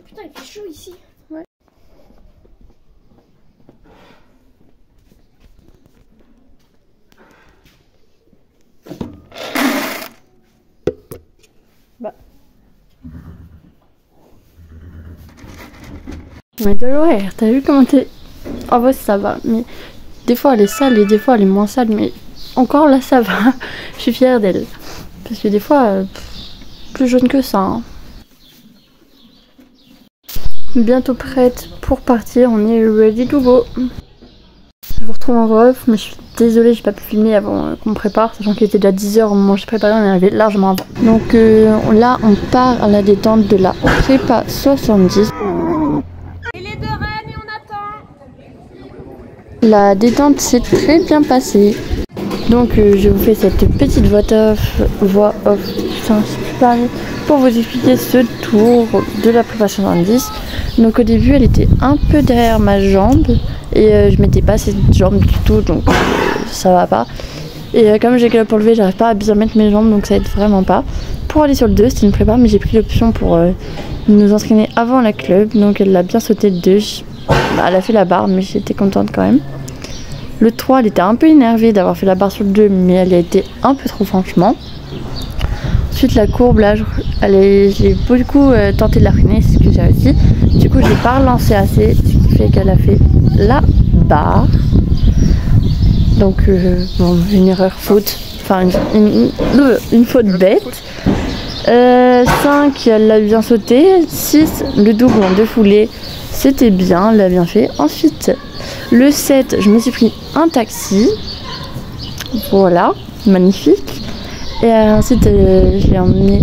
Putain, il fait chaud ici. Ouais. Bah. Mais de l'horaire, t'as vu comment t'es... En vrai ça va, mais des fois elle est sale et des fois elle est moins sale, mais encore là ça va. Je suis fière d'elle. Parce que des fois, plus jeune que ça. Hein. Bientôt prête pour partir, on est ready to go. Je vous retrouve en ref, mais je suis désolée, j'ai pas pu filmer avant qu'on me prépare, sachant qu'il était déjà 10 h au moment où j'ai préparé, on est arrivé largement avant. Donc là, on part à la détente de la prépa 70. Et les deux reines, et on attend. La détente s'est très bien passée. Donc je vous fais cette petite voix off, putain, je sais plus parler, pour vous expliquer ce tour de la prépa 70. Donc au début elle était un peu derrière ma jambe et je mettais pas cette jambe du tout, donc ça va pas. Et comme j'ai que là pour lever, j'arrive pas à bien mettre mes jambes, donc ça aide vraiment pas. Pour aller sur le 2, c'était une prépa, mais j'ai pris l'option pour nous entraîner avant la club, donc elle l'a bien sauté le 2. Elle a fait la barre, mais j'étais contente quand même. Le 3, elle était un peu énervée d'avoir fait la barre sur le 2, mais elle a été un peu trop franchement. Ensuite la courbe, là, j'ai beaucoup tenté de la freiner, c'est ce que j'ai réussi. Du coup, je l'ai pas relancé assez, ce qui fait qu'elle a fait la barre. Donc, bon, une erreur faute, enfin une faute bête. 5, elle l'a bien sauté. 6, le double en 2 foulées, c'était bien, elle l'a bien fait. Ensuite, le 7, je me suis pris un taxi. Voilà, magnifique. Et ensuite, je l'ai emmené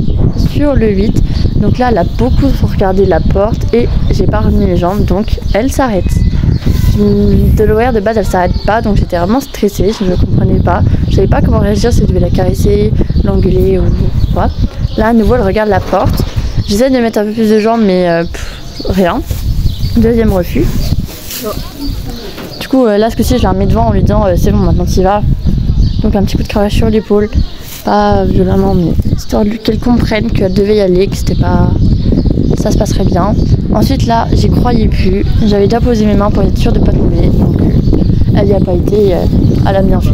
sur le 8. Donc là, elle a beaucoup regardé la porte et j'ai pas remis les jambes, donc elle s'arrête. De l'horaire de base, elle s'arrête pas, donc j'étais vraiment stressée, je ne comprenais pas. Je savais pas comment réagir, si je devais la caresser, l'engueuler ou quoi. Là, à nouveau, elle regarde la porte. J'essaie de mettre un peu plus de jambes, mais rien. Deuxième refus. Du coup, là, ce coup-ci, je la remets devant en lui disant c'est bon, maintenant tu y vas. Donc, un petit coup de cravache sur l'épaule. Pas violemment, mais histoire qu'elle comprenne qu'elle devait y aller, que c'était pas... ça se passerait bien. Ensuite, là, j'y croyais plus. J'avais déjà posé mes mains pour être sûre de ne pas tomber. Donc, elle n'y a pas été, elle a bien fait.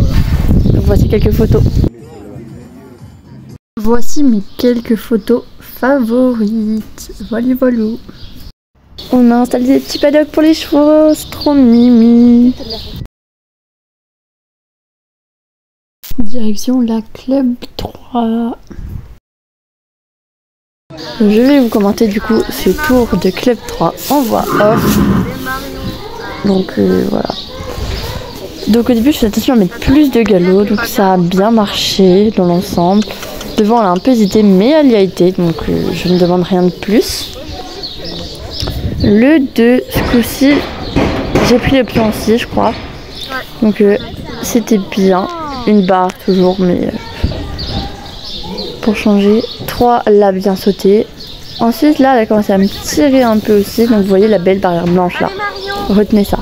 Donc, voici quelques photos. Voici mes quelques photos favorites. Voilà, voilà. On a installé des petits paddocks pour les chevaux, c'est trop mimi. Direction la club 3. Je vais vous commenter du coup ce tour de club 3 en voix off. Donc voilà. Donc au début je fais attention à mettre plus de galop, donc ça a bien marché dans l'ensemble. Devant elle a un peu hésité, mais elle y a été, donc je ne demande rien de plus. Le 2, ce coup-ci, j'ai pris l'option aussi, je crois. Donc c'était bien. Une barre toujours, mais pour changer. 3, elle l'a bien sauté. Ensuite, là, elle a commencé à me tirer un peu aussi. Donc vous voyez la belle barrière blanche là. Retenez ça.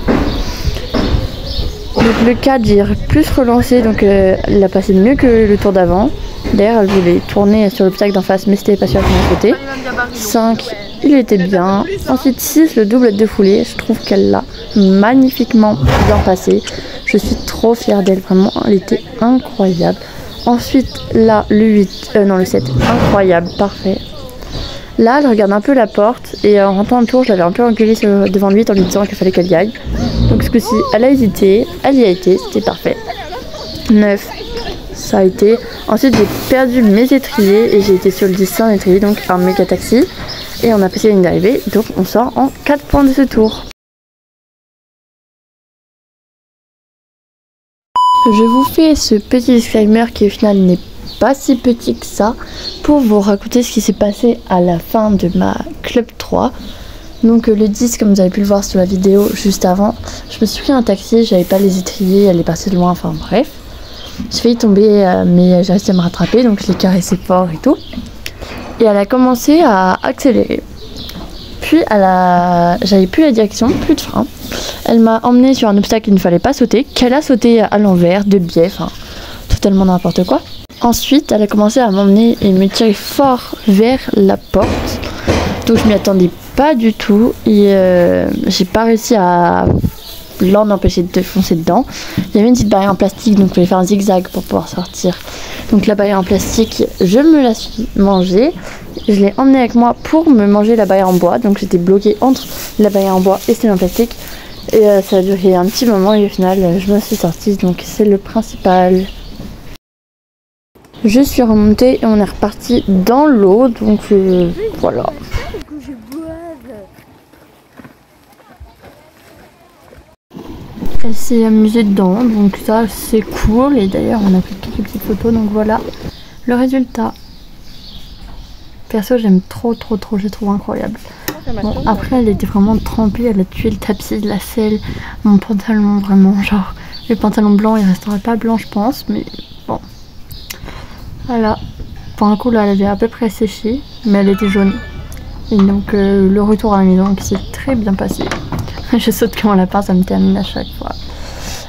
Donc le 4, j'ai plus relancé, donc elle a passé mieux que le tour d'avant. D'ailleurs, elle voulait tourner sur l'obstacle d'en face, mais c'était pas sûr de mon côté. 5, il était bien. Ensuite 6, le double de foulée. Je trouve qu'elle l'a magnifiquement bien passé. Je suis trop fière d'elle, vraiment, elle était incroyable. Ensuite, là, le 8, non le 7, incroyable, parfait. Là, elle regarde un peu la porte et en rentrant le tour, je l'avais un peu engueulée devant le 8 en lui disant qu'il fallait qu'elle y aille. Donc ce coup-ci, elle a hésité, elle y a été, c'était parfait. 9, ça a été. Ensuite, j'ai perdu mes étriers et j'ai été sur le 10 sans étrier, donc un méga taxi. Et on a passé la ligne d'arrivée, donc on sort en 4 points de ce tour. Je vous fais ce petit disclaimer qui au final n'est pas si petit que ça pour vous raconter ce qui s'est passé à la fin de ma club 3. Donc le 10, comme vous avez pu le voir sur la vidéo juste avant, je me suis pris un taxi, j'avais pas les étriers, elle est partie de loin, enfin bref. J'ai failli tomber mais j'ai réussi à me rattraper, donc je l'ai caressé fort et tout. Et elle a commencé à accélérer. Puis j'avais plus la direction, plus de frein. Elle m'a emmené sur un obstacle qu'il ne fallait pas sauter, qu'elle a sauté à l'envers, de biais, enfin totalement n'importe quoi. Ensuite, elle a commencé à m'emmener et me tirer fort vers la porte. Donc je m'y attendais pas du tout et j'ai pas réussi à l'en empêcher de foncer dedans. Il y avait une petite barrière en plastique, donc je voulais faire un zigzag pour pouvoir sortir. Donc la barrière en plastique, je me la suis mangée. Je l'ai emmenée avec moi pour me manger la barrière en bois. Donc j'étais bloquée entre la barrière en bois et celle en plastique. Et ça a duré un petit moment et au final je me suis sortie, donc c'est le principal. Je suis remontée et on est reparti dans l'eau, donc voilà. Elle s'est amusée dedans, donc ça c'est cool. Et d'ailleurs on a pris quelques petites photos, donc voilà le résultat. Perso j'aime trop, je trouve incroyable. Bon, après elle était vraiment trempée, elle a tué le tapis, la selle, mon pantalon, vraiment genre le pantalon blanc il resterait pas blanc je pense, mais bon. Voilà, pour un coup là elle avait à peu près séché, mais elle était jaune. Et donc le retour à la maison qui s'est très bien passé. Je saute comme un lapin, ça me termine à chaque fois.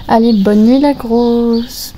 Allez, bonne nuit la grosse.